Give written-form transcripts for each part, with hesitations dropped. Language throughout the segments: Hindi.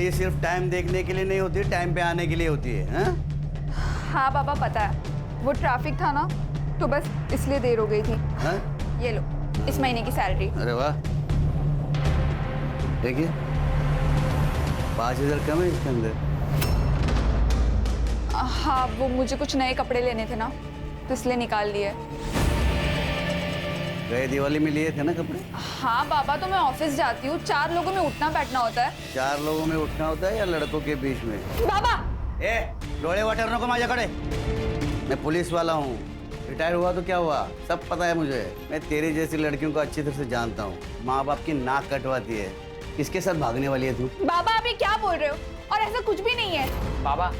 घड़ी सिर्फ टाइम देखने के लिए नहीं होती, टाइम पे आने के लिए होती है। हाँ हाँ बाबा पता है, वो ट्रैफिक था ना तो बस इसलिए देर हो गई थी। हाँ? ये लो इस महीने की सैलरी। अरे वाह, देखिए 5,000 कम है इसके अंदर। हाँ वो मुझे कुछ नए कपड़े लेने थे ना तो इसलिए निकाल लिए। गए दिवाली में लिए थे ना कपड़े? हाँ बाबा, तो मैं ऑफिस जाती हूँ, 4 लोगों में उठना बैठना होता है। 4 लोगों में उठना होता है या लड़कों के बीच में? बाबा ए, डोले वाटर नको माझ्या कडे। मैं पुलिस वाला हूँ, रिटायर हुआ तो क्या हुआ, सब पता है मुझे। मैं तेरी जैसी लड़कियों को अच्छी तरह से जानता हूँ। माँ बाप की नाक कटवाती है, किसके साथ भागने वाली है तू? बाबा अभी क्या बोल रहे हो? और ऐसा कुछ भी नहीं है। बाबा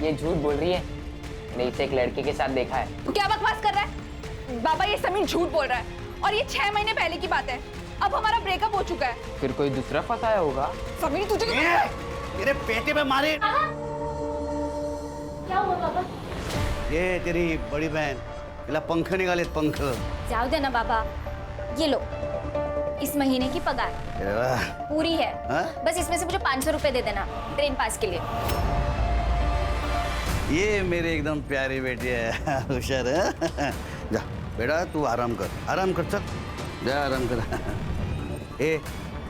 ये झूठ बोल रही है, मैंने इसे एक लड़के के साथ देखा है। तो क्या बकवास कर रहा है? बाबा ये समीर झूठ बोल रहा है और ये 6 महीने पहले की बात है। अब हमारा ब्रेकअप हो चुका है। फिर कोई दूसरा फंसाया होगा। समीर तुझे तेरे पेटे पे मारे। क्या हुआ बाबा? ये तेरी बड़ी बहन, इला पंख निकाले, पंख। जाओ दे ना बाबा, ये लो इस महीने की पगार अरे वाह। पूरी है। हाँ? बस इसमें से मुझे 500 रुपए दे देना ट्रेन पास के लिए। ये मेरी एकदम प्यारी बेटी है, होशियार है। जा बेटा तू आराम कर, आराम कर, चल जा आराम कर। ए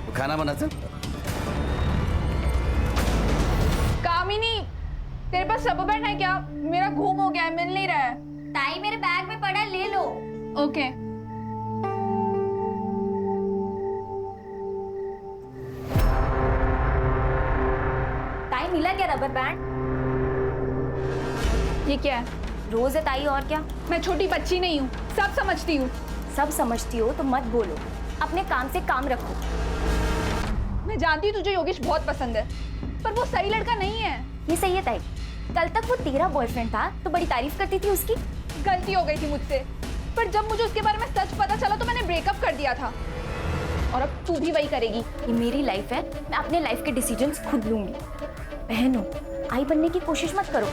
तू खाना बना, चल। कामिनी, तेरे पास रबर बैंड है क्या? मेरा घूम हो गया है, मिल नहीं रहा है। ताई मेरे बैग में पड़ा, ले लो। ओके। ताई मिला क्या रबर बैंड? ये क्या है? रोज है ताई, और क्या? मैं छोटी बच्ची नहीं हूँ, सब समझती हूँ। सब समझती हो तो मत बोलो, अपने काम से काम रखो। मैं जानती हूँ तुझे योगेश बहुत पसंद है, पर वो सही लड़का नहीं है। ये सही है ताई, कल तक वो तेरा बॉयफ्रेंड था तो बड़ी तारीफ करती थी उसकी। गलती हो गई थी मुझसे, पर जब मुझे उसके बारे में सच पता चला तो मैंने ब्रेकअप कर दिया था। और अब तू भी वही करेगी। ये मेरी लाइफ है, मैं अपने लाइफ के डिसीजंस खुद लूंगी। बहन हो, आई बनने की कोशिश मत करो।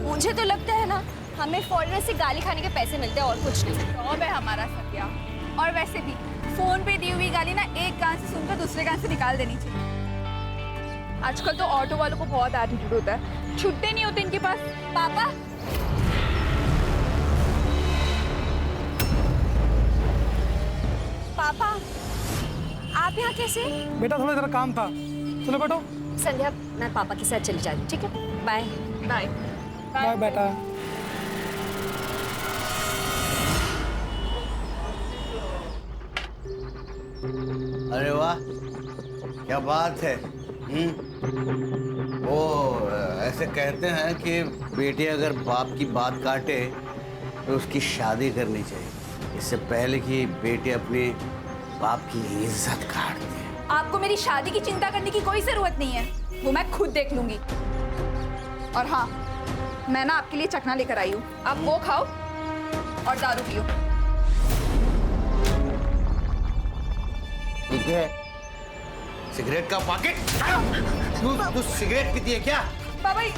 मुझे तो लगता है ना, हमें फॉरेनर से गाली खाने के पैसे मिलते हैं और कुछ नहीं। जॉब है हमारा सत्या। और वैसे भी फोन पे दी हुई गाली ना एक कान से सुनकर दूसरे कान से निकाल देनी चाहिए। आजकल तो ऑटो वालों को बहुत एटीट्यूड होता है, छुट्टे नहीं होते इनके पास। पापा, पापा आप यहाँ कैसे? बेटा थोड़ा जरा काम था, चलो बैठो। संध्या, मैं पापा के साथ चली जा रही हूँ, ठीक है? बाय बाय बाय बेटा। अरे वाह, क्या बात है। वो ऐसे कहते हैं कि बेटी अगर बाप की बात काटे तो उसकी शादी करनी चाहिए, इससे पहले कि बेटी अपने बाप की इज्जत काट दे। आपको मेरी शादी की चिंता करने की कोई जरूरत नहीं है, वो मैं खुद देख लूंगी। और हाँ, मैं ना आपके लिए चखना लेकर आई हूँ, आप वो खाओ और दारू पियो। ठीक है, सिगरेट का पैकेट। तू सिगरेट पीती है क्या? बाबा ये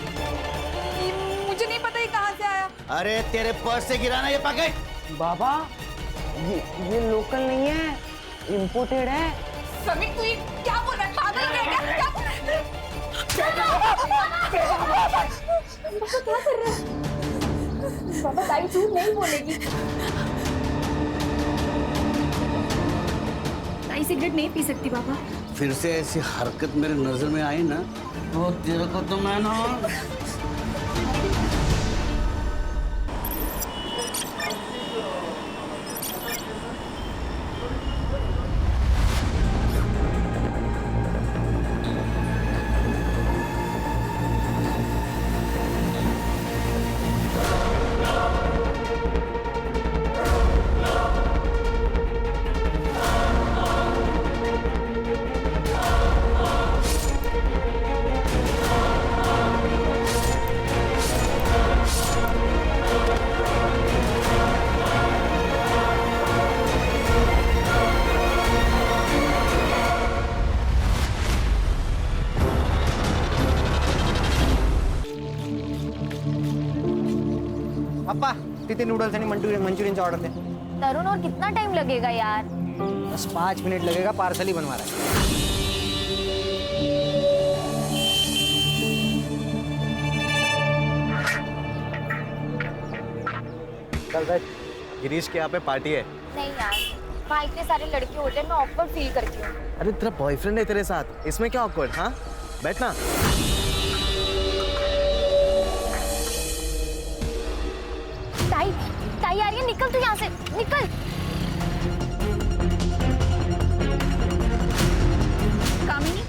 मुझे नहीं पता ये कहाँ से आया। अरे तेरे पर्स से गिरा ना ये पैकेट। बाबा ये लोकल नहीं है, इम्पोर्टेड है। समीर तू ये क्या बोल रहा है? पागल हो गया क्या? क्या बोल रहा है? क्या कर रहे हैं? बाबा ताई झूठ नहीं बोलेगी। ताई सिगरेट नहीं पी सकती बाबा। फिर से ऐसी हरकत मेरे नजर में आई ना तो तेरे को तो मैं ना। पप्पा तिथे नूडल्स आणि मंचुरियनची ऑर्डर दे. तरुण और कितना टाइम लगेगा यार? बस 5 मिनट लगेगा, पार्सल ही बनवा रहा है। चल भाई, गिरीश के यहाँ पे पार्टी है। नहीं यार, वहाँ इतने सारे लड़के होते हैं, मैं ऑकवर्ड फील करती हूँ। अरे तेरा बॉयफ्रेंड है तेरे साथ, इसमें क्या ऑकवर्ड? हाँ बैठना। ताई, ताई आ रही है, निकल तू यहाँ से, निकल। कामिनी,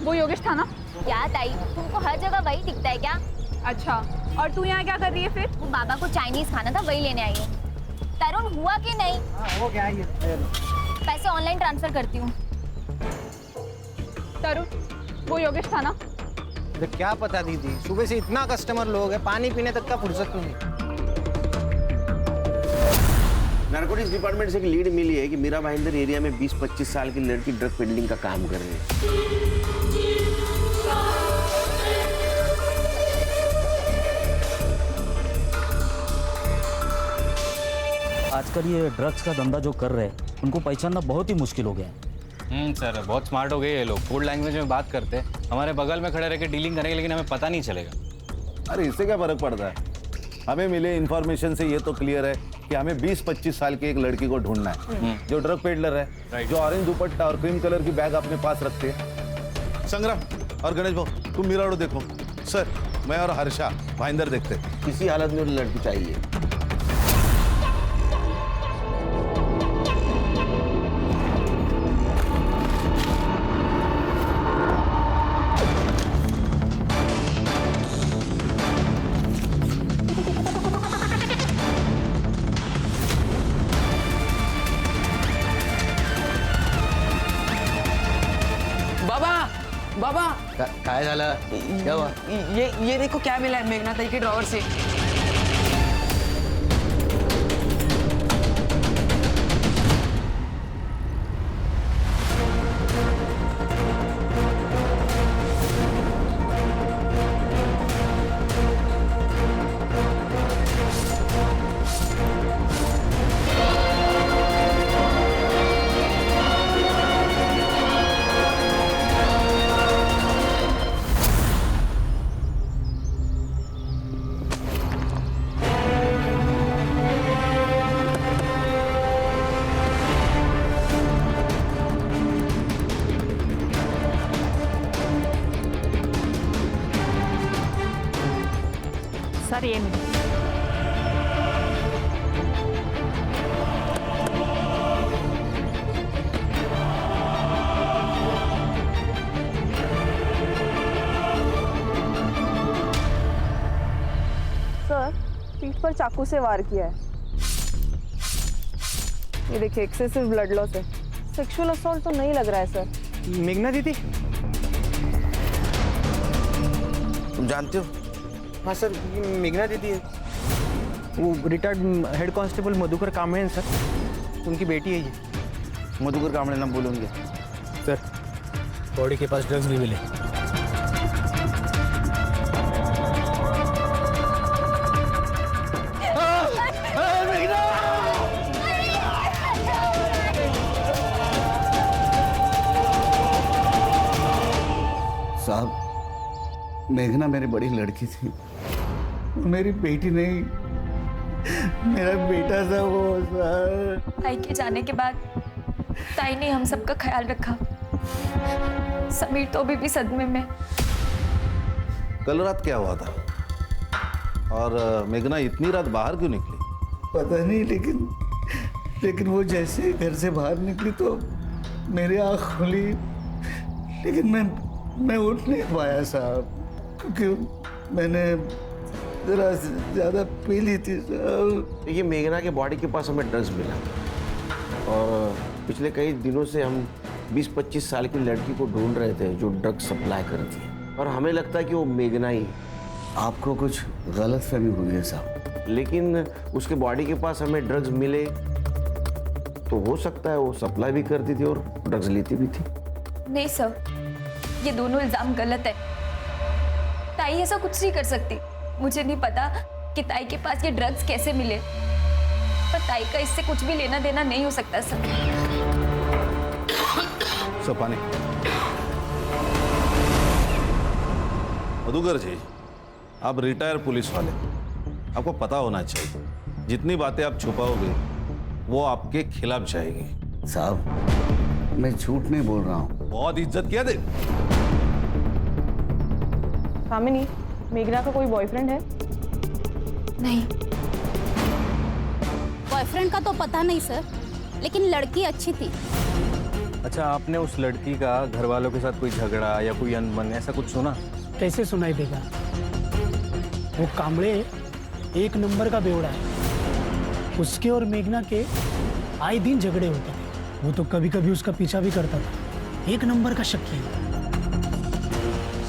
वो योगेश था ना? क्या ताई, तुमको हर जगह वही दिखता है क्या? अच्छा, और तू यहाँ क्या कर रही है फिर? वो बाबा को चाइनीज खाना था, वही लेने आई हूँ। तरुण हुआ कि नहीं? वो क्या है ये? पैसे ऑनलाइन ट्रांसफर करती हूँ। तरुण, वो योगेश था ना? तो क्या पता दीदी, सुबह से इतना कस्टमर लोग है, पानी पीने तक का फुर्सत नहीं। नारकोटिक्स डिपार्टमेंट से एक लीड मिली है कि मीरा भाईंदर एरिया में 20-25 साल की लड़की ड्रग पेडलिंग का काम कर रही है। आजकल ये ड्रग्स का धंधा जो कर रहे हैं उनको पहचानना बहुत ही मुश्किल हो गया है। सर बहुत स्मार्ट हो गए ये लोग, कोड लैंग्वेज में बात करते हैं, हमारे बगल में खड़े रह के डीलिंग करेंगे लेकिन हमें पता नहीं चलेगा। अरे इससे क्या फर्क पड़ता है? हमें मिले इन्फॉर्मेशन से ये तो क्लियर है कि हमें 20-25 साल की एक लड़की को ढूंढना है जो ड्रग पेडलर है, जो ऑरेंज दुपट्टा और क्रीम कलर की बैग अपने पास रखते हैं। संग्राम और गणेश भाऊ, तुम मिराड़ो देखो। सर, मैं और हर्षा भाईंदर देखते हैं। किसी हालत में लड़की चाहिए। बाबा काय झालं? क्या हुआ? ये देखो क्या मिला है मेघना ताई के ड्रॉवर से। सर ये नहीं। सर, पीठ पर चाकू से वार किया है। ये देखिए, एक्सेसिव ब्लड लॉस है। सेक्सुअल असॉल्ट तो नहीं लग रहा है सर। मेघना दीदी? तुम जानते हो? हाँ सर, ये मेघना दीदी है। वो retired head constable Madhukar Kamble हैं सर, उनकी बेटी है ये। मधुकर कांबळे नाम बोलूंगे। सर, बॉडी के पास ड्रग्स भी मिले। साहब, मेघना मेरी बड़ी लड़की थी, मेरी बेटी नहीं, मेरा बेटा था वो सर। ताई के जाने के बाद ताई ने हम सबका ख्याल रखा। समीर तो अभी भी सदमे में। कल रात क्या हुआ था? और मेघना इतनी रात बाहर क्यों निकली? पता नहीं, लेकिन वो जैसे घर से बाहर निकली तो मेरी आँख खुली, लेकिन मैं उठ नहीं पाया साहब, क्योंकि मैंने जरा ज़्यादा पी ली थी साहब। देखिए, मेघना के बॉडी के पास हमें ड्रग्स मिला और पिछले कई दिनों से हम 20-25 साल की लड़की को ढूंढ रहे थे जो ड्रग्स सप्लाई करती है, और हमें लगता है कि वो मेघना ही। आपको कुछ गलत फहमी हुई है साहब। लेकिन उसके बॉडी के पास हमें ड्रग्स मिले तो हो सकता है वो सप्लाई भी करती थी और ड्रग्स लेती भी थी। नहीं सर, ये दोनों इल्जाम गलत है। ताई ऐसा कुछ नहीं कर सकती। मुझे नहीं पता कि ताई के पास ये ड्रग्स कैसे मिले। पर ताई का इससे कुछ भी लेना देना नहीं हो सकता सर। सपाने मधुकर जी, आप रिटायर पुलिस वाले, आपको पता होना चाहिए जितनी बातें आप छुपाओगे वो आपके खिलाफ जाएगी। साहब मैं झूठ नहीं बोल रहा हूँ। बहुत इज्जत किया दे। कामिनी, मेघना का कोई बॉयफ्रेंड है? नहीं। बॉयफ्रेंड का तो पता नहीं सर, लेकिन लड़की अच्छी थी। अच्छा, आपने उस लड़की का घर वालों के साथ कोई झगड़ा या कोई अनबन ऐसा कुछ सुना? कैसे सुनाई देगा? वो कामड़े एक नंबर का बेवड़ा है। उसके और मेघना के आए दिन झगड़े होते थे। वो तो कभी कभी उसका पीछा भी करता था। एक नंबर का शक्की है।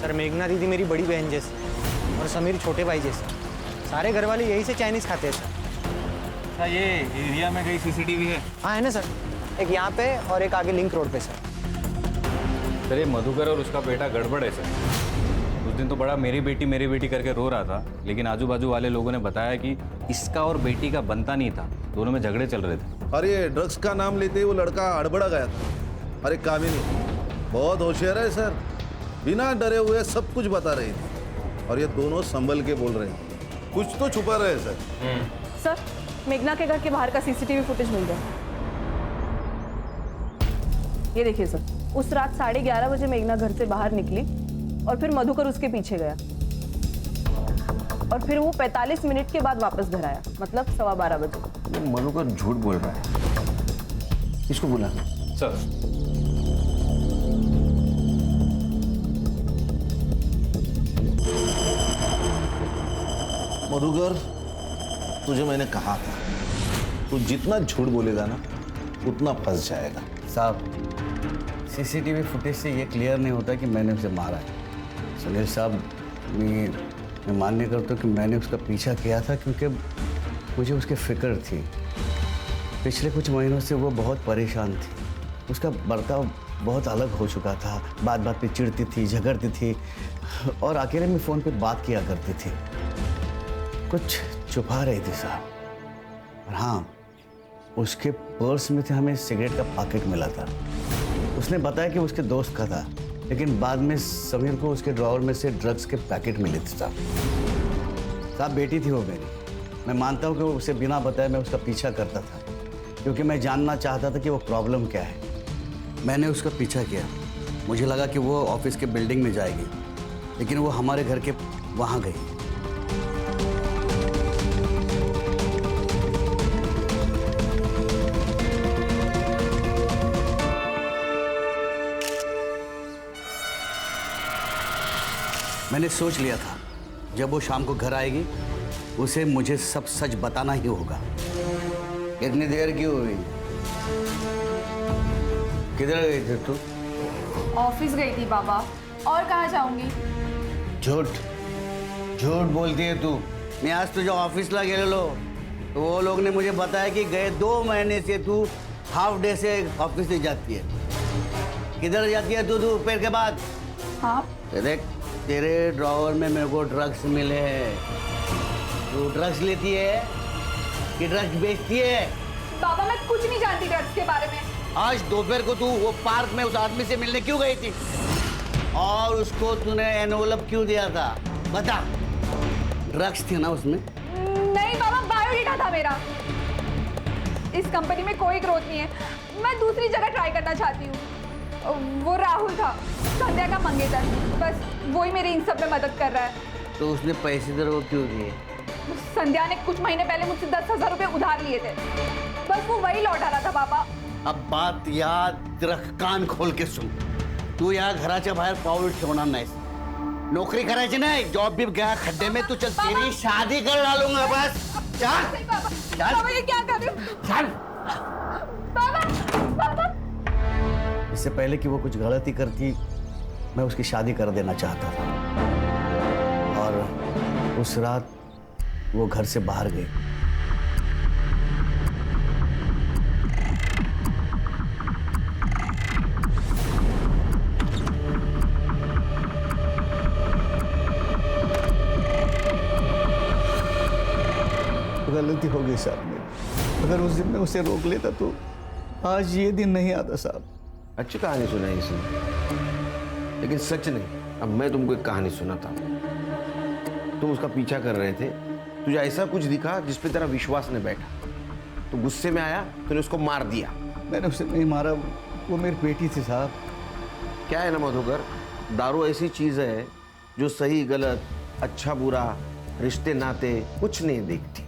सर, मेघना दीदी मेरी बड़ी बहन जैसी और समीर छोटे भाई जैसे। सारे घर वाले यही से चाइनीज खाते हैं सर। अच्छा, ये एरिया में कहीं सीसीटीवी है? हाँ है ना सर, एक यहाँ पे और एक आगे लिंक रोड पे सर। सर, ये मधुकर और उसका बेटा गड़बड़ है सर। उस दिन तो बड़ा मेरी बेटी करके रो रहा था, लेकिन आजू बाजू वाले लोगों ने बताया कि इसका और बेटी का बनता नहीं था, दोनों में झगड़े चल रहे थे। और ये ड्रग्स का नाम लेते ही वो लड़का हड़बड़ा गया था। अरे कामिनी बहुत होशियार है सर, बिना डरे हुए सब कुछ बता रही थी और ये दोनों संभल के बोल रहे हैं। कुछ तो छुपा रहे हैं सर। सर, मेघना के घर के बाहर का सीसीटीवी फुटेज मिल गया। ये देखिए सर, उस रात 11:30 बजे मेघना घर से बाहर निकली और फिर मधुकर उसके पीछे गया और फिर वो 45 मिनट के बाद वापस घर आया, मतलब 12:15 बजे। मधुकर झूठ बोल रहा है। इसको बुला। सर, मधुकर, तुझे मैंने कहा था, तू जितना झूठ बोलेगा ना उतना फंस जाएगा। साहब सीसीटीवी फुटेज से ये क्लियर नहीं होता कि मैंने उसे मारा है। सुनील साहब, मैं मान्य करता हूँ कि मैंने उसका पीछा किया था क्योंकि मुझे उसकी फिक्र थी। पिछले कुछ महीनों से वो बहुत परेशान थी। उसका बर्ताव बहुत अलग हो चुका था। बात बात पे चिढ़ती थी, झगड़ती थी और अकेले में फ़ोन पे बात किया करती थी। कुछ छुपा रही थी साहब। और हाँ, उसके पर्स में थे हमें सिगरेट का पैकेट मिला था। उसने बताया कि उसके दोस्त का था, लेकिन बाद में समीर को उसके ड्रॉवर में से ड्रग्स के पैकेट मिले थे साहब। बेटी थी वो मेरी। मैं मानता हूँ कि वो उसे बिना बताए मैं उसका पीछा करता था क्योंकि मैं जानना चाहता था कि वो प्रॉब्लम क्या है। मैंने उसका पीछा किया। मुझे लगा कि वो ऑफिस के बिल्डिंग में जाएगी, लेकिन वो हमारे घर के वहाँ गई। मैंने सोच लिया था जब वो शाम को घर आएगी उसे मुझे सब सच बताना ही होगा। इतनी देर क्यों हुई? किधर गई थी तू? ऑफिस गई थी बाबा, और कहाँ जाऊंगी? झूठ झूठ बोलती है तू। मैं आज तुझे ऑफिस ला गेलो तो वो लोग ने मुझे बताया कि गए 2 महीने से तू हाफ डे से ऑफिस नहीं जाती है। किधर जाती है तू दोपहर के बाद? हाँ, देख, तेरे ड्रॉवर में मेरे को ड्रग्स मिले हैं। तू ड्रग्स लेती है कि ड्रग्स बेचती है? बाबा मैं कुछ नहीं जानती ड्रग्स के बारे में। आज दोपहर को तू वो पार्क में उस आदमी से मिलने क्यों गई थी और उसको तूने एनवलप क्यों दिया था? बता। ड्रग्स थी ना उसमें? नहीं बाबा, बायोडेटा था मेरा। इस कंपनी में कोई ग्रोथ नहीं है, मैं दूसरी जगह ट्राई करना चाहती हूँ। वो राहुल था, संध्या का मंगेतर, बस वही मेरी इन सब में मदद कर रहा है। तो उसने पैसे तेरे को क्यों दिए? संध्या ने कुछ महीने पहले मुझसे 10,000 रुपए उधार लिए थे, बस वो वही लौटा रहा था बाबा। अब बात याद रख, कान खोल के सुन। तू यहाँ घराच्या बाहेर पाऊल ठेवणार नाहीस। नौकरी करायची नाही, जॉब भी गया खड्डे में। तू चल, तेरी शादी कर डालूंगा बस। चल चल। बाबा ये क्या कर रहे हो? चल। बाबा बाबा, इससे पहले कि वो कुछ गलती करती मैं उसकी शादी कर देना चाहता था और उस रात वो घर से बाहर गई। गलती हो गई साहब मेरी। अगर उस दिन मैं उसे रोक लेता तो आज ये दिन नहीं आता साहब। अच्छी कहानी सुनाई इसने, लेकिन सच नहीं। अब मैं तुमको एक कहानी सुनाता हूँ। तुम उसका पीछा कर रहे थे, तुझे ऐसा कुछ दिखा जिस पे तेरा विश्वास नहीं बैठा, तो गुस्से में आया, तूने उसको मार दिया। मैंने उसे नहीं मारा, वो मेरी बेटी थी साहब। क्या है ना मधुकर, दारू ऐसी चीज है जो सही गलत, अच्छा बुरा, रिश्ते नाते कुछ नहीं देखती।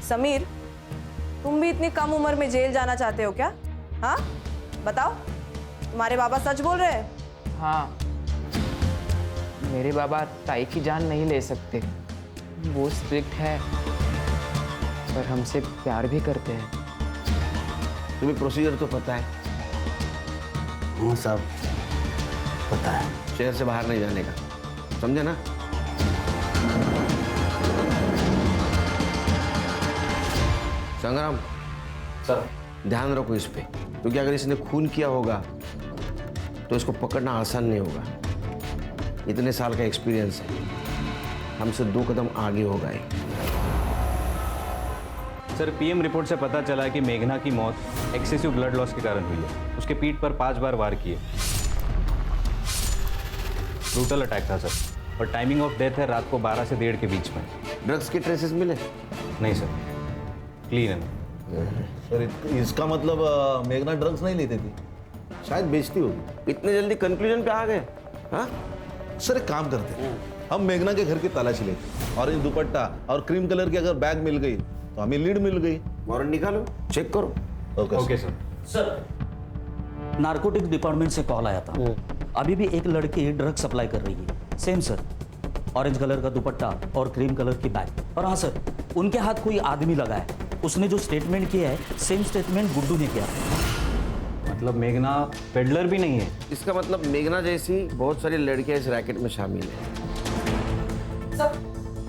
समीर, तुम भी इतनी कम उम्र में जेल जाना चाहते हो क्या? हाँ बताओ, तुम्हारे बाबा सच बोल रहे हैं? हाँ, मेरे बाबा ताई की जान नहीं ले सकते। वो स्ट्रिक्ट है, पर हमसे प्यार भी करते हैं। तुम्हें प्रोसीजर तो पता है? हाँ साहब, पता है। शहर से बाहर नहीं जाने का, समझे ना? संग्राम सर, ध्यान रखो इस पे, क्योंकि अगर इसने खून किया होगा तो इसको पकड़ना आसान नहीं होगा। इतने साल का एक्सपीरियंस है, हमसे 2 कदम आगे होगा ये। सर, पीएम रिपोर्ट से पता चला है कि मेघना की मौत एक्सेसिव ब्लड लॉस के कारण हुई है। उसके पीठ पर 5 बार वार किए। ब्रूटल अटैक था सर, और टाइमिंग ऑफ डेथ है रात को 12 से 1:30 के बीच में। ड्रग्स के ट्रेसेस मिले? नहीं सर, क्लीन है। सर इसका मतलब मेघना ड्रग्स नहीं लेती थी, शायद बेचती होगी। इतने जल्दी कंक्लूजन पे आ गए? हाँ सर एक काम करते हैं, हम मेघना के घर की तलाशी लेते, ऑरेंज दुपट्टा और क्रीम कलर की अगर बैग मिल गई तो हमें लीड मिल गई। वारंट निकालो, चेक करो। Okay sir. Sir, narcotic department से कॉल आया था। अभी भी एक लड़की ड्रग सप्लाई कर रही है। सेम सर, ऑरेंज कलर का दुपट्टा और क्रीम कलर की बैग। और हाँ सर, उनके हाथ कोई आदमी लगा है। उसने जो स्टेटमेंट किया है, सेम स्टेटमेंट गुड्डू ने किया। मतलब मेघना पेडलर भी नहीं है? इसका मतलब मेघना जैसी बहुत सारी लड़कियां इस रैकेट में शामिल है। सर,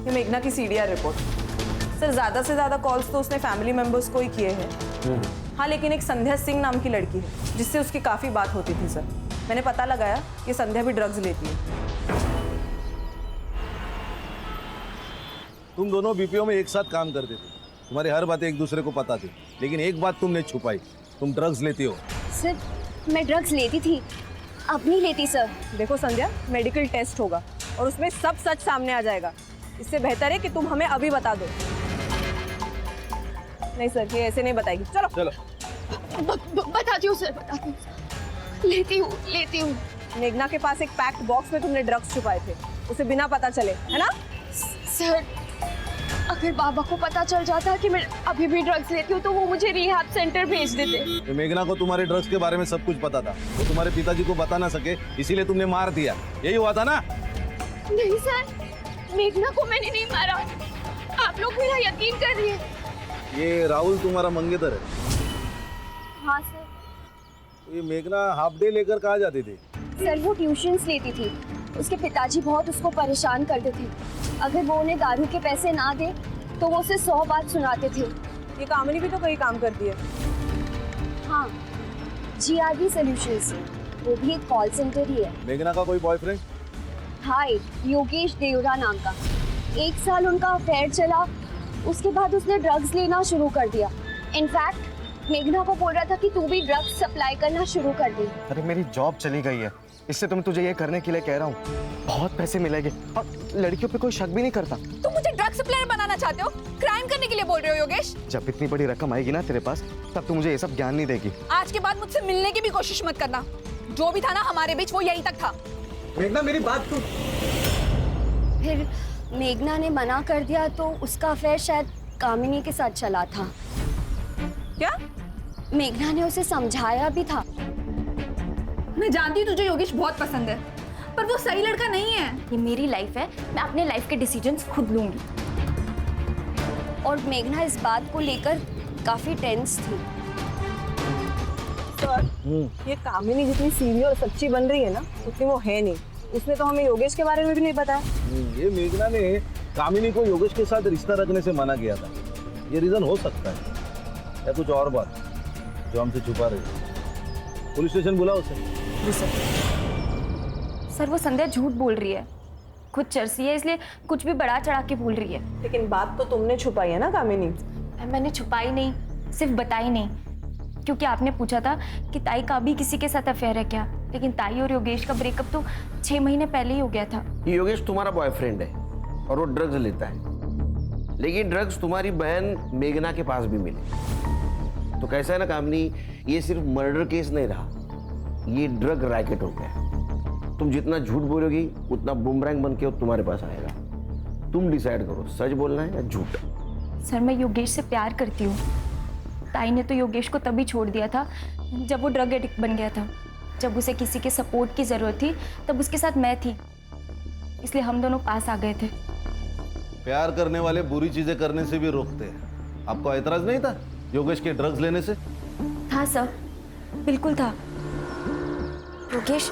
ये मेघना की सीडीआर रिपोर्ट। सर, ज्यादा से ज्यादा कॉल्स तो उसने फैमिली मेंबर्स को ही किए हैं। हाँ, लेकिन एक संध्या सिंह नाम की लड़की है जिससे उसकी काफी बात होती थी। सर, मैंने पता लगाया कि संध्या भी ड्रग्स लेती है। तुम दोनों बीपीओ में एक साथ काम करते थे, तुम्हारी हर बातें एक दूसरे को पता थी, लेकिन एक बात तुमने छुपाई, तुम ड्रग्स लेती हो। सर, मैं ड्रग्स लेती थी, अब नहीं लेती सर। देखो संध्या, मेडिकल टेस्ट होगा और उसमें सब सच सामने आ जाएगा। इससे बेहतर है कि तुम हमें अभी बता दो। नहीं सर, ये ऐसे नहीं बताएगी। चलो चलो। बताती हूँ सर, बताती हूँ। लेती हूँ। मेघना के पास एक पैक्ड बॉक्स में तुमने ड्रग्स छुपाए थे, उसे बिना पता चले, है ना? सर, अगर बाबा को पता चल जाता कि मैं अभी भी ड्रग्स लेती हूँ तो वो मुझे रिहैब सेंटर भेज देते। तो मेघना को तुम्हारे ड्रग्स के बारे में सब कुछ पता था, वो तुम्हारे पिताजी को बता ना सके, इसीलिए तुमने मार दिया। यही हुआ था ना? नहीं सर, मेघना को मैंने नहीं मारा। आप लोग मेरा यकीन करिए। ये राहुल तुम्हारा मंगेतर है? हाँ सर। ये मेघना हाफ डे लेकर कहाँ जाती थी? सर, वो ट्यूशन्स लेती थी। उसके पिताजी बहुत उसको परेशान करते थे। अगर वो उन्हें दारू के पैसे ना दे तो वो उसे 100 बात सुनाते थे। ये कामिनी भी तो कहीं काम करती है। हाँ, GRB सॉल्यूशंस, वो भी एक कॉल सेंटर ही है। मेघना का कोई बॉयफ्रेंड? हाय, योगेश देवरा नाम का। 1 साल उनका अफेयर चला, उसके बाद उसने ड्रग्स लेना शुरू कर दिया। इनफैक्ट मेघना को बोल रहा था कि तू भी ड्रग्स सप्लाई करना शुरू कर दे। अरे मेरी जॉब चली गई है, इससे तुम तुझे ये करने के लिए कह रहा हूँ। बहुत पैसे मिलेंगे और लड़कियों पे कोई शक भी नहीं करता। तुम मुझे ड्रग सप्लायर बनाना चाहते हो? क्राइम करने के लिए बोल रहे हो योगेश? जब इतनी बड़ी रकम आएगी ना तेरे पास, तब तू मुझे ये सब ज्ञान नहीं देगी। आज के बाद मुझसे मिलने की भी कोशिश मत करना। जो भी था ना हमारे बीच, वो यहीं तक था। मेघना, मेरी बात सुन। फिर मेघना ने मना कर दिया तो उसका अफेयर शायद कामिनी के साथ चला था। क्या? मेघना ने उसे समझाया भी था। मैं जानती हूँ तुझे योगेश बहुत पसंद है, पर वो सही लड़का नहीं है। ये मेरी लाइफ है, मैं अपने लाइफ के डिसीजंस खुद लूंगी। और मेघना इस बात को लेकर काफी टेंस थी। सर, ये कामिनी जितनी सीधी और सच्ची बन रही है ना, उतनी वो है नहीं। उसने तो हमें योगेश के बारे में भी नहीं बताया। ये मेघना ने कामिनी को योगेश के साथ रिश्ता रखने से मना किया था। ये रीजन हो सकता है, या कुछ और बात जो हमसे छुपा रही है। पुलिस स्टेशन बुलाओ उसे। सर, वो संध्या झूठ बोल रही है, खुद चरसी है, इसलिए कुछ भी बढ़ा चढ़ा के बोल रही है। लेकिन बात तो तुमने छुपाई है ना कामिनी? मैंने छुपाई नहीं, सिर्फ बताई नहीं, क्योंकि आपने पूछा था कि ताई का भी किसी के साथ अफेयर है क्या, लेकिन ताई और योगेश का ब्रेकअप तो 6 महीने पहले ही हो गया था। ये योगेश तुम्हारा बॉयफ्रेंड है और वो ड्रग्स लेता है, लेकिन ड्रग्स तुम्हारी बहन मेघना के पास भी मिले। तो कैसा है ना कामनी, ये सिर्फ मर्डर केस नहीं रहा, ये ड्रग रैकेट हो गया। तुम जितना झूठ बोलोगी उतना बुमरैंग बन के तुम्हारे पास आएगा। तुम डिसाइड करो, सच बोलना है या झूठ। सर, मैं योगेश से प्यार करती हूँ। ताई ने तो योगेश को तभी छोड़ दिया था जब वो ड्रग एडिक्ट बन गया था। जब उसे किसी के सपोर्ट की ज़रूरत थी तब उसके साथ मैं थी, इसलिए हम दोनों पास आ गए थे। प्यार करने वाले बुरी चीजें करने से भी रोकते हैं। आपको एतराज नहीं था योगेश के ड्रग्स लेने से? था सर, बिल्कुल था। योगेश,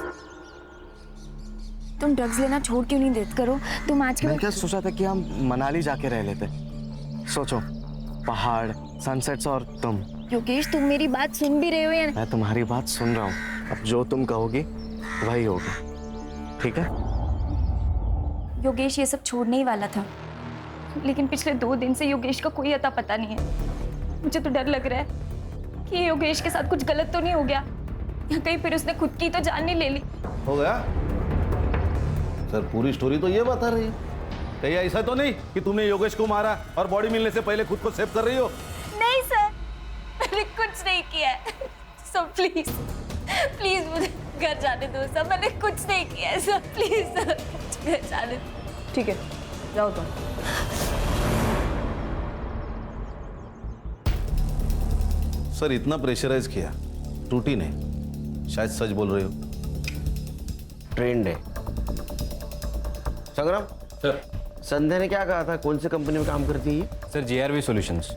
तुम ड्रग्स लेना छोड़ क्यों नहीं देते? करो तुम आज के मैं क्या सोचा था कि हम मनाली जाके रह लेते। सोचो, पहाड़, सनसेट्स और तुम। योगेश, तुम मेरी बात सुन भी रहे हो या? मैं तुम्हारी बात सुन रहा हूँ। अब जो तुम कहोगी वही होगा, ठीक है? योगेश ये सब छोड़ने ही वाला था, लेकिन पिछले 2 दिन से योगेश का कोई अता पता नहीं है। मुझे तो डर लग रहा है कि योगेश के साथ कुछ गलत तो नहीं हो गया, या कहीं फिर उसने खुद की तो जान नहीं ले ली। हो गया सर, पूरी स्टोरी तो ये बता रही है। कहीं ऐसा तो नहीं कि तुमने योगेश को मारा और बॉडी मिलने से पहले खुद को सेव कर रही हो? नहीं सर, मैंने कुछ नहीं किया है। सर प्लीज प्लीज मुझे घर जाने दो सर, मैंने कुछ नहीं किया है सर, प्लीज सर घर जाने दो। ठीक है, जाओ तुम। सर इतना प्रेशराइज किया, टूटी नहीं, शायद सच बोल रही हो। ट्रेंड है। संग्राम सर। संध्या ने क्या कहा था, कौन सी कंपनी में काम करती है? Sir GRV solutions.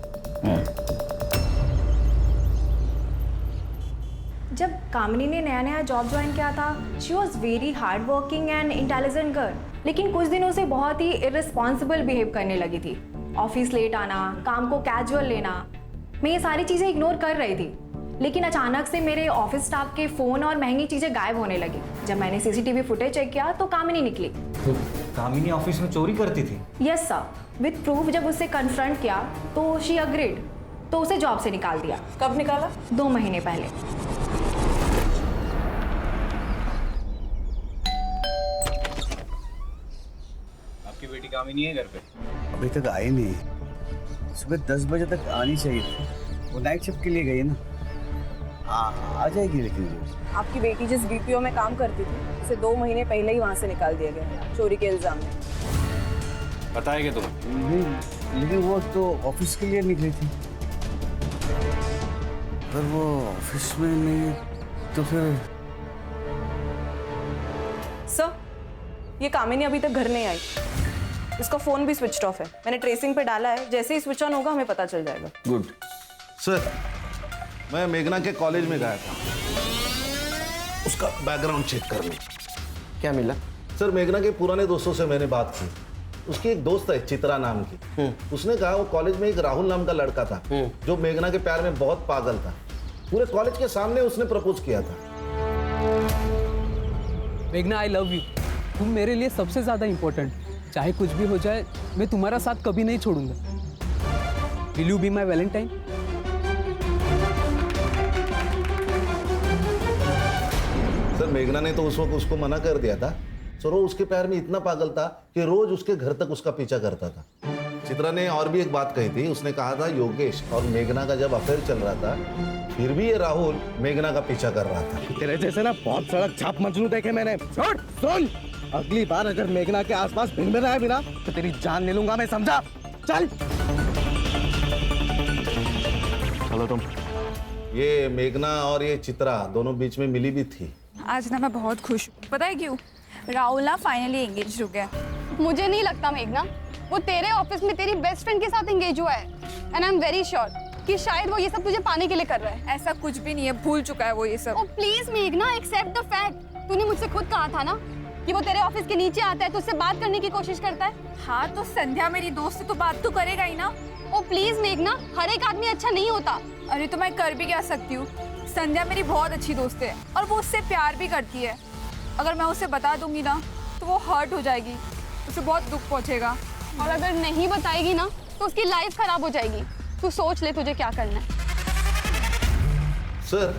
जब कामिनी ने नया नया जॉब ज्वाइन किया था, she was very hard working and intelligent girl, लेकिन कुछ दिनों से बहुत ही इररिस्पॉन्सिबल बिहेव करने लगी थी। ऑफिस लेट आना, काम को कैजुअल लेना, मैं ये सारी चीज़ें इग्नोर कर रही थी, लेकिन अचानक से मेरे ऑफिस स्टाफ के फ़ोन और महंगी चीज़ें गायब होने लगी। जब मैंने CCTV फुटेज चेक किया तो कामिनी निकली। तो कामिनी ऑफिस में चोरी करती थी? Yes sir, with proof. जब उससे कन्फ्रंट किया तो शी अग्रीड, तो उसे जॉब से निकाल दिया। कब निकाला? 2 महीने पहले। आपकी बेटी कामिनी है घर पे? अभी तक आई नहीं, सुबह 10 बजे तक आनी चाहिए थी। वो नाइट शिफ्ट के लिए गई ना। आ जाएगी लेकिन। आपकी बेटी जिस BPO में काम करती थी, उसे 2 महीने पहले ही वहाँ से निकाल दिया गया चोरी के इल्जाम में। पता है क्या तुम्हें? नहीं, लेकिन वो तो ऑफिस के लिए निकली थी। पर वो ऑफिस में नहीं तो फिर? सर, ये कामिनी अभी तक घर नहीं आई। इसका फोन भी स्विच ऑफ है। मैंने ट्रेसिंग पे डाला है, जैसे ही स्विच ऑन होगा हमें पता चल जाएगा। गुड सर, मैं मेघना के कॉलेज में गया था उसका बैकग्राउंड चेक करने। क्या मिला? सर मेघना के पुराने दोस्तों से मैंने बात की। उसकी एक दोस्त है चित्रा नाम की। उसने कहा वो कॉलेज में एक राहुल नाम का लड़का था जो मेघना के प्यार में बहुत पागल था। पूरे कॉलेज के सामने उसने प्रपोज किया था। मेघना, आई लव यू। तुम मेरे लिए सबसे ज्यादा इंपॉर्टेंट। चाहे कुछ भी हो जाए, मैं तुम्हारा साथ कभी नहीं छोड़ूंगा। Will you be my Valentine? Sir मेघना ने तो उस वक्त उसको मना कर दिया था। सर वो उसके प्यार में इतना पागल था कि रोज उसके घर तक उसका पीछा करता था। चित्रा ने और भी एक बात कही थी। उसने कहा था योगेश और मेघना का जब अफेयर चल रहा था, फिर भी ये राहुल मेघना का पीछा कर रहा था। तेरे जैसे ना बहुत सड़क छाप मजनू देखे मैंने। सुन, अगली बार अगर मेघना के आसपास भिनभिनाए बिना तो तेरी जान ले लूंगा मैं, समझा? चल चलो तुम। ये मेघना और ये चित्रा दोनों बीच में मिली भी थी। आज ना मैं बहुत खुश हूँ, पता है क्यों? राहुल ना फाइनली एंगेज हो गया। मुझे नहीं लगता मेघना, वो तेरे ऑफिस में तेरी बेस्ट फ्रेंड के साथ एंगेज हुआ है। And I am very sure कि शायद वो ये सब तुझे पाने के लिए कर रहा है। ऐसा कुछ भी नहीं है, भूल चुका है वो ये सब। ओ प्लीज मेघना, एक्सेप्ट द फैक्ट। तूने मुझसे खुद कहा था ना कि वो तेरे ऑफिस के नीचे आता है तो उससे बात करने की कोशिश करता है। हाँ तो संध्या मेरी दोस्त है तो बात तो करेगा ही ना। ओ प्लीज मेघना, हर एक आदमी अच्छा नहीं होता। अरे तो मैं कर भी क्या सकती हूँ? संध्या मेरी बहुत अच्छी दोस्त है और वो उससे प्यार भी करती है। अगर मैं उसे बता दूंगी ना तो वो हर्ट हो जाएगी, उसे बहुत दुख पहुंचेगा। और अगर नहीं बताएगी ना तो उसकी लाइफ खराब हो जाएगी। तू सोच ले तुझे क्या करना है। सर,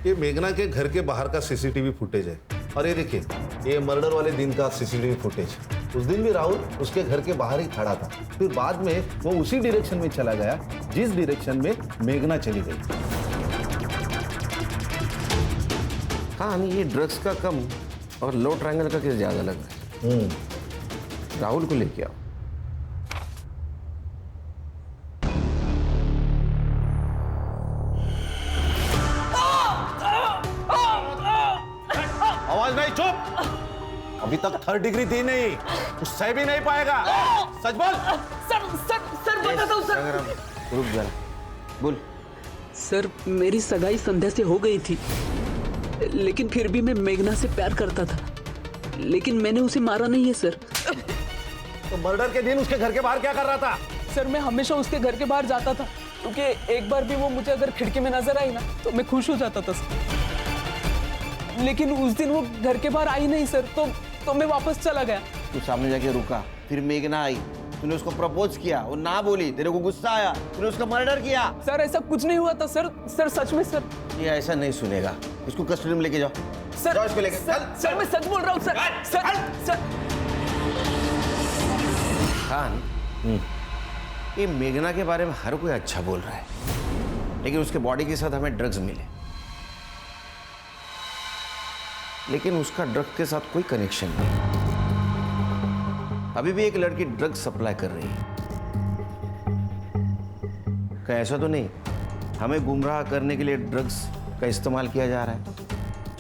ये मेघना के घर के बाहर का सीसीटीवी फुटेज है और ये देखिए, ये मर्डर वाले दिन का सीसीटीवी फुटेज। उस दिन भी राहुल उसके घर के बाहर ही खड़ा था, फिर बाद में वो उसी डायरेक्शन में चला गया जिस डायरेक्शन में मेघना चली गई। हाँ, ये ड्रग्स का कम और लो ट्रायंगल का केस ज्यादा लग रहा है। राहुल को लेके आओ। आवाज नहीं, चुप। अभी तक 3rd डिग्री थी नहीं, उससे भी नहीं पाएगा। सच बोल। सर बताता हूँ सर। रुक जा, बोल। सर मेरी सगाई संध्या से हो गई थी, लेकिन फिर भी मैं मेघना से प्यार करता था, लेकिन मैंने उसे मारा नहीं है सर। तो मर्डर के दिन उसके घर के बाहर क्या कर रहा था? सर मैं हमेशा उसके घर के बाहर जाता था, क्योंकि एक बार भी वो मुझे अगर खिड़की में नजर आई ना तो मैं खुश हो जाता था सर। लेकिन उस दिन वो घर के बाहर आई नहीं सर, तो मैं वापस चला गया। तू सामने जाके रुका, फिर मेघना आई, तूने उसको प्रपोज किया, वो ना बोली, तेरे को गुस्सा आया, तूने उसका मर्डर किया। सर ऐसा कुछ नहीं हुआ था सर। सर सच में सर। ये ऐसा नहीं सुनेगा, इसको कस्टडी में लेके जाओ। सर जाओ इसको लेके। सर मैं सच बोल रहा हूँ सर। सर खान, ये मेघना के बारे में हर कोई अच्छा बोल रहा है, लेकिन उसके बॉडी के साथ हमें ड्रग्स मिले, लेकिन उसका ड्रग के साथ कोई कनेक्शन नहीं। अभी भी एक लड़की ड्रग्स सप्लाई कर रही है। क्या ऐसा तो नहीं हमें गुमराह करने के लिए ड्रग्स का इस्तेमाल किया जा रहा है?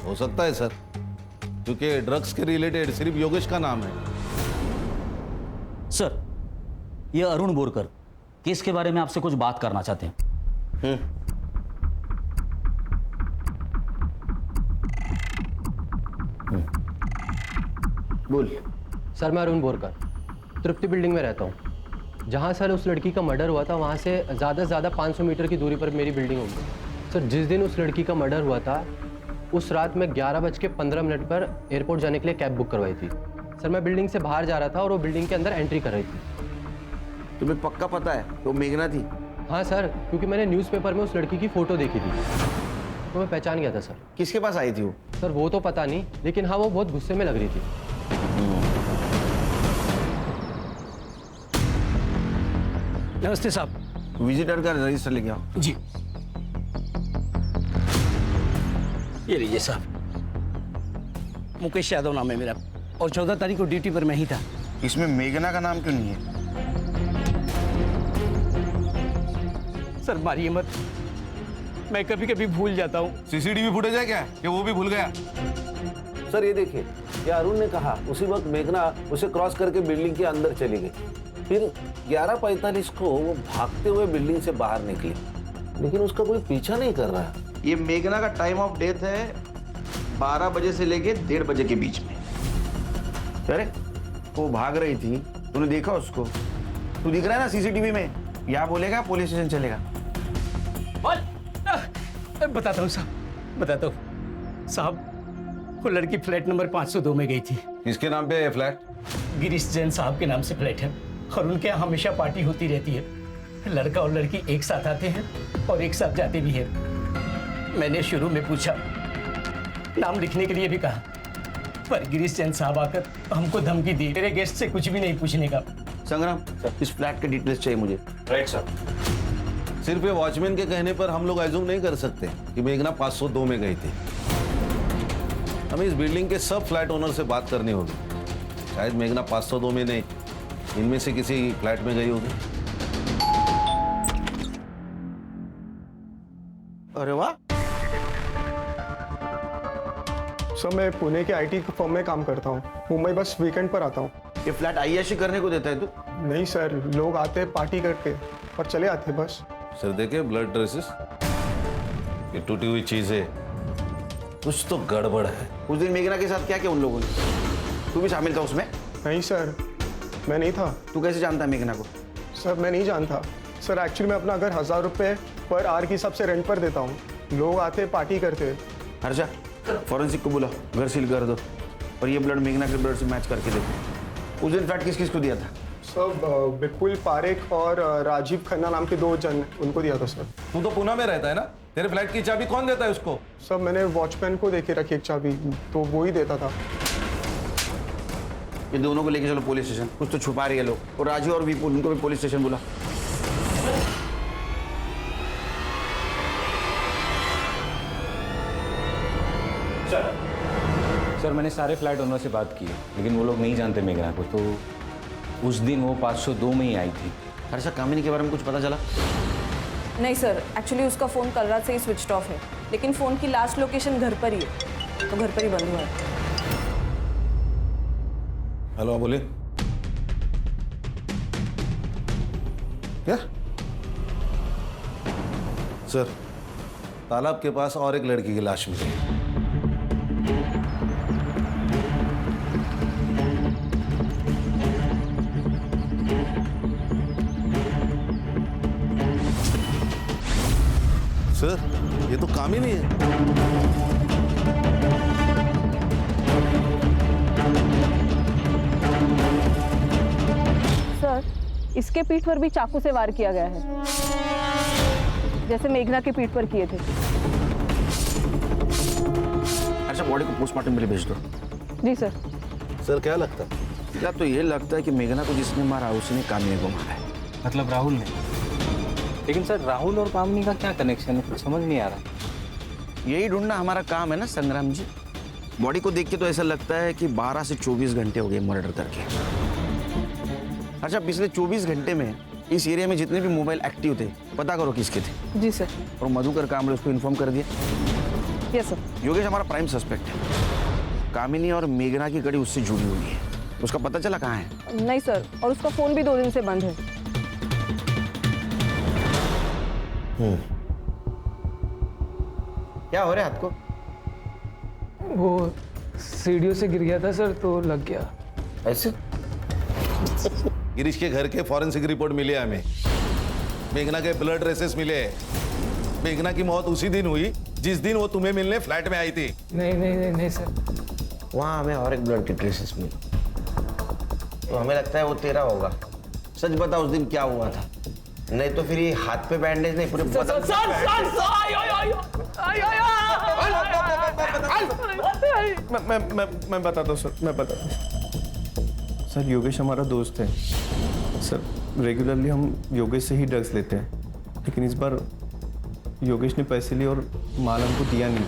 हो सकता है सर, क्योंकि ड्रग्स के रिलेटेड सिर्फ योगेश का नाम है। सर, ये अरुण बोरकर केस के बारे में आपसे कुछ बात करना चाहते हैं। बोल। सर मैं अरुण बोरकर तृप्ति बिल्डिंग में रहता हूँ। जहाँ सर उस लड़की का मर्डर हुआ था वहाँ से ज़्यादा से ज़्यादा 500 मीटर की दूरी पर मेरी बिल्डिंग होगी। सर जिस दिन उस लड़की का मर्डर हुआ था उस रात मैं 11:15 पर एयरपोर्ट जाने के लिए कैब बुक करवाई थी। सर मैं बिल्डिंग से बाहर जा रहा था और वो बिल्डिंग के अंदर एंट्री कर रही थी। तुम्हें पक्का पता है वो मेघना थी? हाँ सर, क्योंकि मैंने न्यूज़पेपर में उस लड़की की फ़ोटो देखी थी तो मैं पहचान गया था सर। किसके पास आई थी वो? सर वो तो पता नहीं, लेकिन हाँ वो बहुत गुस्से में लग रही थी। नमस्ते साहब। विजिटर का रजिस्टर लेके आओ। जी ये लीजिए साहब। मुकेश यादव नाम है मेरा और 14 तारीख को ड्यूटी पर मैं ही था। इसमें मेघना का नाम क्यों नहीं है? सर मारिए मत, मैं कभी कभी भूल जाता हूँ। सीसीटीवी फुटेज है क्या कि वो भी भूल गया? सर ये देखिए, ये अरुण ने कहा उसी वक्त मेघना उसे क्रॉस करके बिल्डिंग के अंदर चली गई, फिर 11:45 को वो भागते हुए बिल्डिंग से बाहर निकली, लेकिन उसका कोई पीछा नहीं कर रहा। ये मेघना का टाइम ऑफ डेथ है 12 बजे से लेके 1:30 बजे के बीच में। अरे वो भाग रही थी, तूने देखा उसको? तू दिख रहा है ना सीसीटीवी में? यहाँ बोलेगा पुलिस स्टेशन चलेगा। बताता हूँ साहब, बताता हूँ साहब। वो लड़की फ्लैट नंबर 502 में गई थी। किसके नाम पे है फ्लैट? गिरीश जैन साहब के नाम से फ्लैट है और उनके यहाँ हमेशा पार्टी होती रहती है। लड़का और लड़की एक साथ आते हैं और एक साथ जाते भी हैं। मैंने शुरू में पूछा, नाम लिखने के लिए भी कहा, पर गिरीश जैन साहब आकर हमको धमकी दी, मेरे गेस्ट से कुछ भी नहीं पूछने का। संग्राम, इस फ्लैट के डिटेल्स चाहिए मुझे। Right sir. सिर्फ ये वॉचमैन के कहने पर हम लोग एज्यूम नहीं कर सकते कि मेघना 502 में गई थी। हमें इस बिल्डिंग के सब फ्लैट ओनर से बात करनी होगी। शायद मेघना 502 में नहीं, इनमें से किसी फ्लैट में गई होगी। अरे वाह। सर मैं पुणे के आईटी फर्म में काम करता हूँ, मुंबई बस वीकेंड पर आता हूँ। ये फ्लैट अय्याशी करने को देता है तू? नहीं सर, लोग आते हैं पार्टी करके और चले आते हैं बस। सर देखे ब्लड ट्रेसेस, ये टूटी हुई चीजें, कुछ तो गड़बड़ है। उस दिन मेघना के साथ क्या किया उन लोगों ने? तू भी शामिल था उसमें? नहीं सर, मैं नहीं था। तू कैसे जानता है मेघना को? सर मैं नहीं जानता सर, एक्चुअली मैं अपना घर 1000 रुपये पर आवर के हिसाब से रेंट पर देता हूँ। लोग आते पार्टी करते। हर्षा, फॉरेंसिक को बुला, घर सील कर दो और ये ब्लड मेघना के ब्लड से मैच करके देखो। उस दिन फ्लैट किस किस को दिया था? सर विपुल पारेख और राजीव खन्ना नाम के 2 जन, उनको दिया था सर। तू तो पुणे में रहता है ना, तेरे फ्लैट की चाबी कौन देता है उसको? सर मैंने वॉचमैन को देके रखी एक चाबी, तो वो ही देता था। ये दोनों को लेके चलो पुलिस स्टेशन, कुछ तो छुपा रही है लोग। और राजू और विपुल, उनको भी पुलिस स्टेशन बुला। सर मैंने सारे फ्लैट ओनर से बात की है, लेकिन वो लोग नहीं जानते मेघना को। तो उस दिन वो 502 में ही आई थी। हर्षा, कामिनी के बारे में कुछ पता चला? नहीं सर, एक्चुअली उसका फ़ोन कल रात से ही स्विच ऑफ है, लेकिन फ़ोन की लास्ट लोकेशन घर पर ही है, तो घर पर ही बंद हुआ है। हेलो, बोले क्या? सर, तालाब के पास और एक लड़की की लाश मिली है। सर, ये तो काम ही नहीं है। सर, इसके पीठ पर भी चाकू से वार किया गया है, जैसे मेघना के पीठ पर किए थे। अच्छा, बॉडी को पोस्टमार्टम के लिए भेज दो। जी सर। सर, क्या लगता है? या तो ये लगता है कि मेघना को जिसने मारा उसने कामिनी को मारा है। मतलब राहुल ने? लेकिन सर, राहुल और कामिनी का क्या कनेक्शन है, कुछ समझ नहीं आ रहा। यही ढूंढना हमारा काम है ना संग्राम जी। बॉडी को देख के तो ऐसा लगता है कि 12 से 24 घंटे हो गए मर्डर करके। अच्छा, पिछले 24 घंटे में इस एरिया में जितने भी मोबाइल एक्टिव थे, पता करो किसके थे। जी सर। और मधुकर कामड़े उसको इन्फॉर्म कर दिया। Yes sir. योगेश हमारा प्राइम सस्पेक्ट है। कामिनी और मेघना की कड़ी उससे जुड़ी हुई है। उसका पता चला कहाँ है? नहीं सर, और उसका फ़ोन भी 2 दिन से बंद है। क्या हो रहा है हाथ को? वो सीढ़ियों से गिर गया था सर, तो लग गया। ऐसे? गिरीश के घर के फॉरेंसिक रिपोर्ट मिली है हमें। मेघना के ब्लड ट्रेसेस मिले। मेघना की मौत उसी दिन हुई जिस दिन वो तुम्हें मिलने फ्लैट में आई थी। नहीं नहीं नहीं नहीं सर। वहाँ हमें और एक ब्लड के ट्रेसेस मिले, तो हमें लगता है वो तेरा होगा। सच बता, उस दिन क्या हुआ था? नहीं तो फिर ये हाथ पे बैंडेज नहीं, पूरे बदन पे मैं बताता हूँ सर, मैं बताता हूँ सर। योगेश हमारा दोस्त है सर। रेगुलरली हम योगेश से ही ड्रग्स लेते हैं, लेकिन इस बार योगेश ने पैसे लिए और माल हमको दिया नहीं।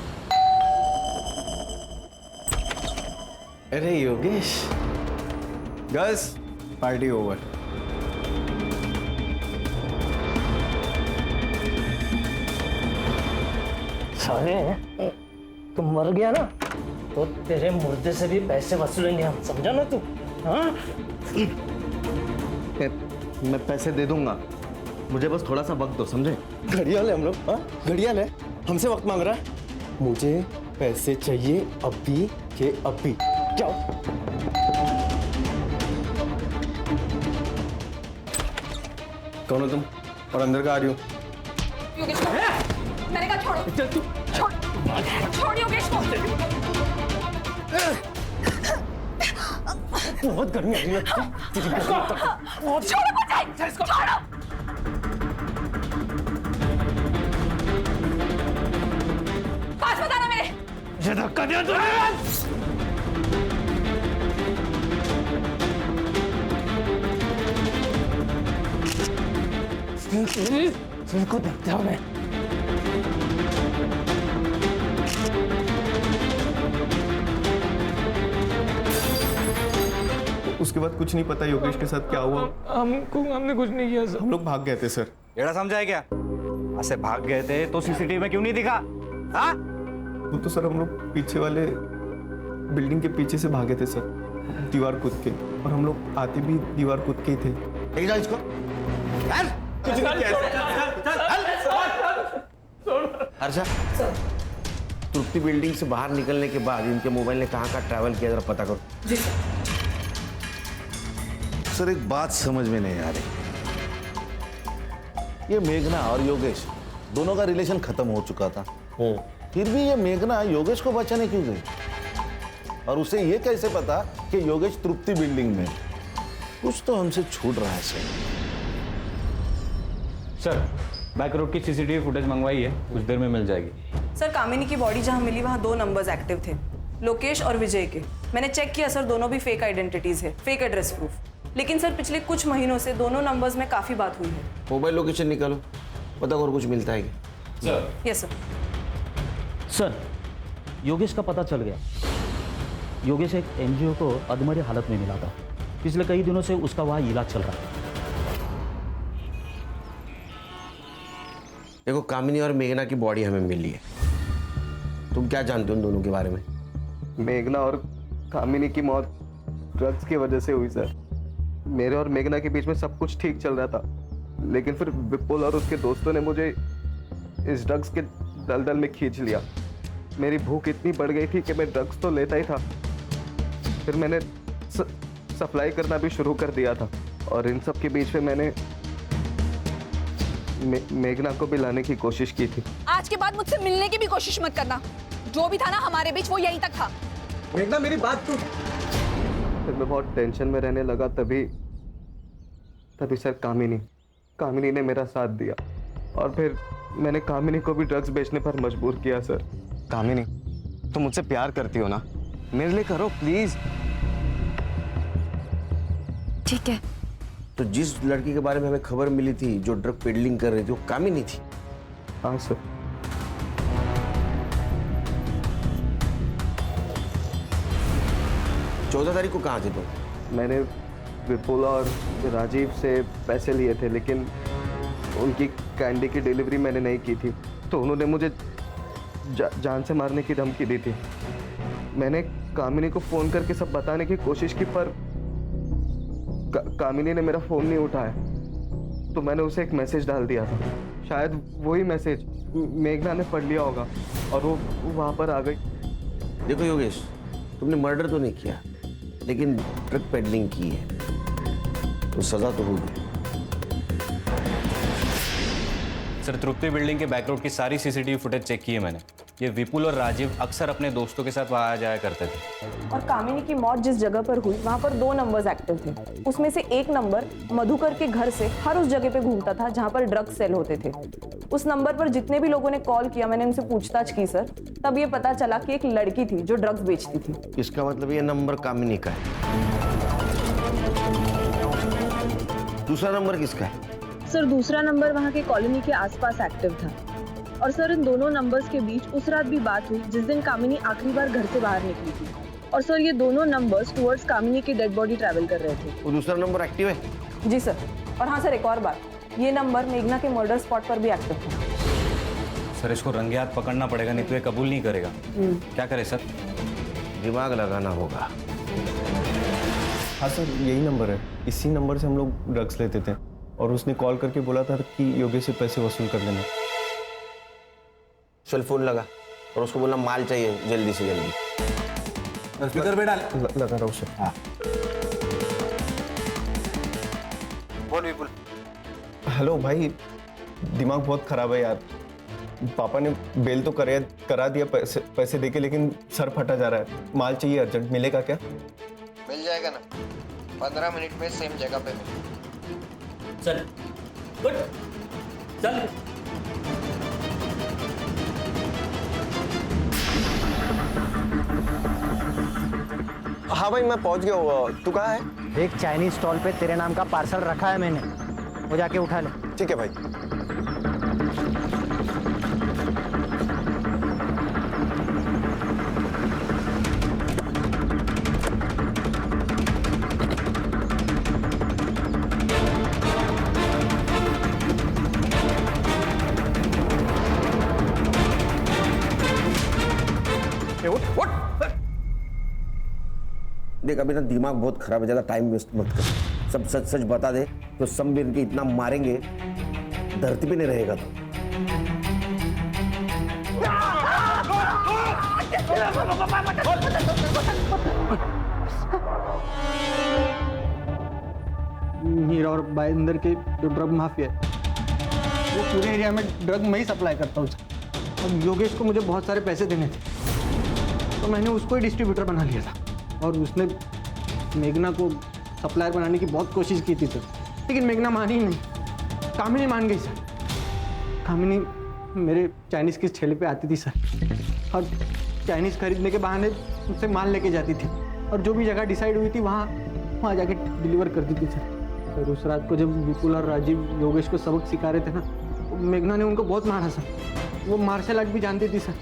अरे योगेश, गर्ल्स, पार्टी ओवर। साले, तुम मर गया ना, तो तेरे मुर्दे से भी पैसे वसूलेंगे हम, समझा ना तू? हाँ? मैं पैसे दे दूंगा, मुझे बस थोड़ा सा वक्त दो, समझे? घड़ियाल है हम लोग, हाँ? घड़ियाल है, हमसे वक्त मांग रहा है। मुझे पैसे चाहिए अभी के अभी। जाओ। कौन हो तुम और अंदर का आ रही हो? योगेश को मैंने कहा छोड़ो। चल तू छोड़, छोड़ योगेश को। बहुत गर्मी आ रही है। छोड़ो मुझे, छोड़ो। पास बताना मेरे। ये धक्का दिया तुमको देखता हूँ मैं। उसके बाद कुछ नहीं पता योगेश के साथ क्या हुआ। हमने कुछ नहीं किया सर। हम लोग भाग गए थे सर। एड़ा समझा है क्या? ऐसे भाग गए थे तो सीसीटीवी में क्यों नहीं दिखा? हाँ? वो तो सर हम लोग पीछे वाले बिल्डिंग के पीछे से भागे थे सर, दीवार कूद के, और हम लोग आते भी दीवार कूद के ही थे। ले जाओ इसको। हर्षा, तृप्ति बिल्डिंग से बाहर निकलने के बाद इनके मोबाइल ने कहाँ ट्रैवल किया, जरा पता करो। जी सर। सर, एक बात समझ में नहीं आ रही। ये मेघना और योगेश दोनों का रिलेशन खत्म हो चुका था, फिर भी ये मेघना योगेश को बचाने क्यों गई? और उसे ये कैसे पता कि योगेश तृप्ति बिल्डिंग में? कुछ तो हमसे छूट रहा है सर। सर बैक रोड की सीसीटीवी फुटेज मंगवाई है, कुछ देर में मिल जाएगी। सर कामिनी की बॉडी जहां मिली वहां 2 नंबर्स एक्टिव थे, लोकेश और विजय के। मैंने चेक किया सर, दोनों भी फेक आइडेंटिटीज है, फेक एड्रेस प्रूफ। लेकिन सर पिछले कुछ महीनों से दोनों नंबर्स में काफी बात हुई है। मोबाइल लोकेशन निकालो, पता और कुछ मिलता है क्या? Sir yes sir. Sir Yogesh का पता चल गया। योगेश एक एनजीओ को अधमरे हालत में मिला था। पिछले कई दिनों से उसका वहाँ इलाज चल रहा है। देखो कामिनी और मेघना की बॉडी हमें मिली है, तुम क्या जानते हो उन दोनों के बारे में? मेघना और कामिनी की मौत ड्रग्स की वजह से हुई सर। मेरे और मेघना के बीच में सब कुछ ठीक चल रहा था, लेकिन फिर विपुल और उसके दोस्तों ने मुझे इस ड्रग्स के दलदल में खींच लिया। मेरी भूख इतनी बढ़ गई थी कि मैं ड्रग्स तो लेता ही था, फिर मैंने सप्लाई करना भी शुरू कर दिया था। और इन सब के बीच में मैंने मेघना को भी लाने की कोशिश की थी। आज के बाद मुझसे मिलने की भी कोशिश मत करना। जो भी था ना हमारे बीच वो यहीं तक था। मेघना मेरी बात तो। फिर मैं बहुत टेंशन में रहने लगा, तभी सर कामिनी ने मेरा साथ दिया और फिर मैंने कामिनी को भी ड्रग्स बेचने पर मजबूर किया सर। कामिनी तुम मुझसे प्यार करती हो ना, मेरे लिए करो प्लीज। ठीक है। तो जिस लड़की के बारे में हमें खबर मिली थी जो ड्रग पेडलिंग कर रही थी वो कामिनी थी? हाँ सर। चौदह तारीख को कहाँ थे तुम? मैंने विपुल और राजीव से पैसे लिए थे, लेकिन उनकी कैंडी की डिलीवरी मैंने नहीं की थी, तो उन्होंने मुझे जान से मारने की धमकी दी थी। मैंने कामिनी को फ़ोन करके सब बताने की कोशिश की, पर कामिनी ने मेरा फ़ोन नहीं उठाया, तो मैंने उसे एक मैसेज डाल दिया था। शायद वही मैसेज मेघना ने पढ़ लिया होगा और वो वहाँ पर आ गई। देखो योगेश, तुमने मर्डर तो नहीं किया, लेकिन ड्रग पेडलिंग की है, तो सजा तो होगी। सर तृप्ति बिल्डिंग के बैक रोड की सारी सीसीटीवी फुटेज चेक की है मैंने। ये विपुल और राजीव अक्सर अपने दोस्तों के साथ वहाँ आया जाया करते थे। और कामिनी की मौत जिस जगह पर हुई वहाँ पर 2 नंबर्स एक्टिव थे। उसमें से एक नंबर मधुकर के घर से हर उस जगह पे घूमता था जहाँ पर ड्रग्स सेल होते थे। उस नंबर पर जितने भी लोगों ने कॉल किया, मैंने उनसे पूछताछ की सर, तब ये पता चला कि एक लड़की थी जो ड्रग्स बेचती थी। इसका मतलब ये नंबर कामिनी का है। दूसरा नंबर किसका है? सर दूसरा नंबर वहाँ के कॉलोनी के आसपास एक्टिव था। और सर इन दोनों नंबर्स के बीच उस रात भी बात हुई जिस दिन कामिनी आखिरी बार घर से बाहर निकली थी। और सर ये दोनों नंबर्स टुवर्ड्स कामिनी की डेड बॉडी ट्रैवल कर रहे थे। वो दूसरा नंबर एक्टिव है? जी सर। और हाँ सर, एक और बात, ये नंबर मेघना के मर्डर स्पॉट पर भी एक्टिव था। सर इसको रंगे हाथ पकड़ना पड़ेगा, नहीं तो ये कबूल नहीं करेगा। क्या करे सर? दिमाग लगाना होगा। हाँ सर यही नंबर है, इसी नंबर से हम लोग ड्रग्स लेते थे और उसने कॉल करके बोला था कि योगेश से पैसे वसूल कर लेना। चल फोन लगा और उसको बोलना माल चाहिए जल्दी से जल्दी। स्पीकर पे डाल। लगा रहा हूँ सर। हाँ बोल विपुल। हेलो भाई, दिमाग बहुत खराब है यार। पापा ने बेल तो करा दिया पैसे देके, लेकिन सर फटा जा रहा है। माल चाहिए अर्जेंट, मिलेगा क्या? मिल जाएगा ना, 15 मिनट में सेम जगह पे मिलेगा। चल गुड चल। हाँ भाई मैं पहुंच गया हूँ, तू कहाँ है? एक चाइनीज स्टॉल पे तेरे नाम का पार्सल रखा है मैंने, वो जाके उठा ले। ठीक है भाई। देख अभी ना दिमाग बहुत खराब है, ज़्यादा टाइम वेस्ट मत कर। सब सच सच बता दे तो समवीर के इतना मारेंगे धरती पे नहीं रहेगा। तो मीरा और बाइंदर के जो ड्रग माफिया है वो पूरे एरिया में ड्रग मैं ही सप्लाई करता हूँ। और योगेश को मुझे बहुत सारे पैसे देने थे, तो मैंने उसको ही डिस्ट्रीब्यूटर बना लिया था। और उसने मेघना को सप्लायर बनाने की बहुत कोशिश की थी सर, लेकिन मेघना मानी ही नहीं। कामिनी मान गई सर। कामिनी मेरे चाइनीज़ के ठेले पे आती थी सर, और चाइनीज़ खरीदने के बहाने मुझसे माल लेके जाती थी, और जो भी जगह डिसाइड हुई थी वहाँ जाके डिलीवर करती थी सर। फिर उस रात को जब विपुल और राजीव योगेश को सबक सिखा रहे थे ना, तो मेघना ने उनको बहुत मारा सर। वो मार्शल आर्ट भी जानती थी सर।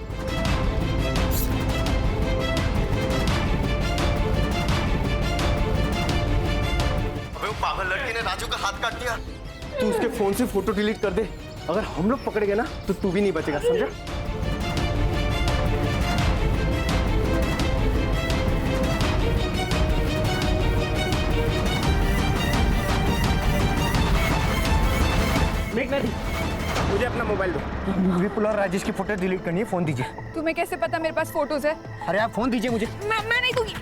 अबे वो पागल लड़की ने राजू का हाथ काट दिया। तू उसके फोन से फोटो डिलीट कर दे। अगर हम लोग पकड़ गए ना तो तू भी नहीं बचेगा, समझा? मेघना दी, मुझे अपना मोबाइल दो। विपुल और राजेश की फोटो डिलीट करनी है, फोन दीजिए। तुम्हें कैसे पता मेरे पास फोटोज है? अरे आप फोन दीजिए मुझे। मैं नहीं दूंगी।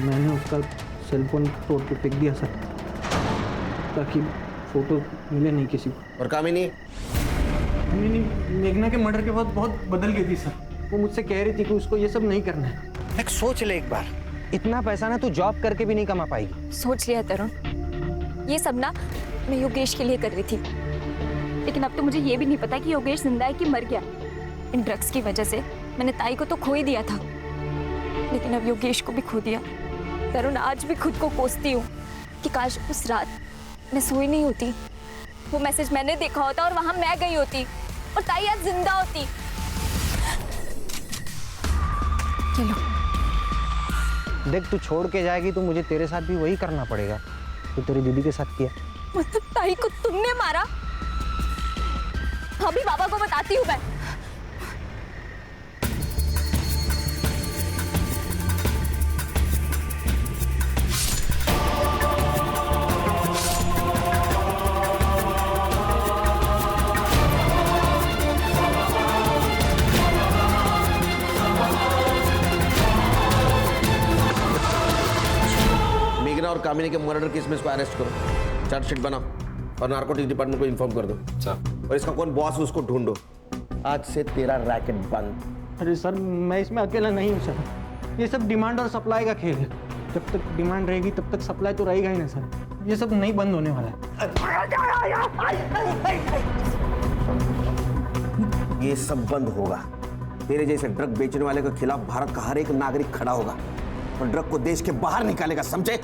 मैंने उसका सेल फोन तोड़ के फेंक दिया सर, ताकि फोटो मिले नहीं किसी को। और कामिनी? मेघना के मर्डर के बाद बहुत बदल गई थी सर। वो मुझसे कह रही थी कि उसको ये सब नहीं करना है। एक सोच ले एक बार, इतना पैसा ना तू जॉब करके भी नहीं कमा पाएगी। सोच लिया तरुण, ये सब ना मैं योगेश के लिए कर रही थी, लेकिन अब तो मुझे ये भी नहीं पता कि योगेश जिंदा है कि मर गया। इन ड्रग्स की वजह से मैंने ताई को तो खो ही दिया था, लेकिन अब योगेश को भी खो दिया। तरुण, आज भी खुद को कोसती हूँ कि काश उस रात मैं सोई नहीं होती, वो मैसेज मैंने देखा होता और वहां मैं गई होती और ताई आज जिंदा होती। चलो देख, तू छोड़ के जाएगी तो मुझे तेरे साथ भी वही करना पड़ेगा तो तेरी दीदी के साथ किया। मतलब ताई को तुमने मारा? अभी बाबा को बताती हूँ मैं। और कामिनी के मर्डर केस में इसको अरेस्ट करो, चार्जशीट बनाओ और नारकोटिक्स डिपार्टमेंट को इन्फॉर्म कर दो। सर। और इसका कौन बॉस है उसको ढूंढो। आज से तेरा रैकेट बंद। अरे सर, मैं इसमें अकेला नहीं हूँ सर। ये सब डिमांड और सप्लाई का खेल है। जब तक डिमांड रहेगी तब तक सप्लाई तो रहेगा ही ना सर। ये सब नहीं बंद होने वाला है। ये सब बंद होगा। तेरे जैसे ड्रग बेचने वाले के खिलाफ भारत का हर एक नागरिक खड़ा होगा और ड्रग को देश के बाहर निकालेगा, समझे?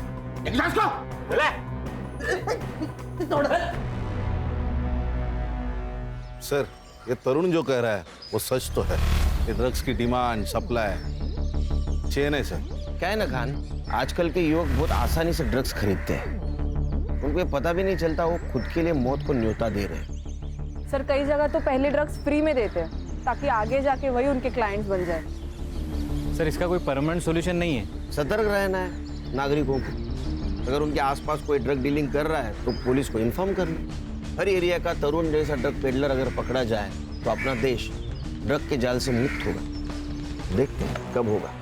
सर, ये तरुण जो कह रहा है वो सच तो है। ये ड्रग्स की डिमांड सप्लाई चेन है सर। क्या है ना खान, आजकल के युवक बहुत आसानी से ड्रग्स खरीदते हैं, उनको पता भी नहीं चलता वो खुद के लिए मौत को न्योता दे रहे हैं। सर, कई जगह तो पहले ड्रग्स फ्री में देते हैं ताकि आगे जाके वही उनके क्लाइंट्स बन जाए। सर, इसका कोई परमानेंट सॉल्यूशन नहीं है। सतर्क रहना है नागरिकों को। अगर उनके आसपास कोई ड्रग डीलिंग कर रहा है तो पुलिस को इन्फॉर्म कर लो। हर एरिया का तरुण जैसा ड्रग पेडलर अगर पकड़ा जाए तो अपना देश ड्रग के जाल से मुक्त होगा। देखते हैं कब होगा।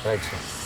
Right sir.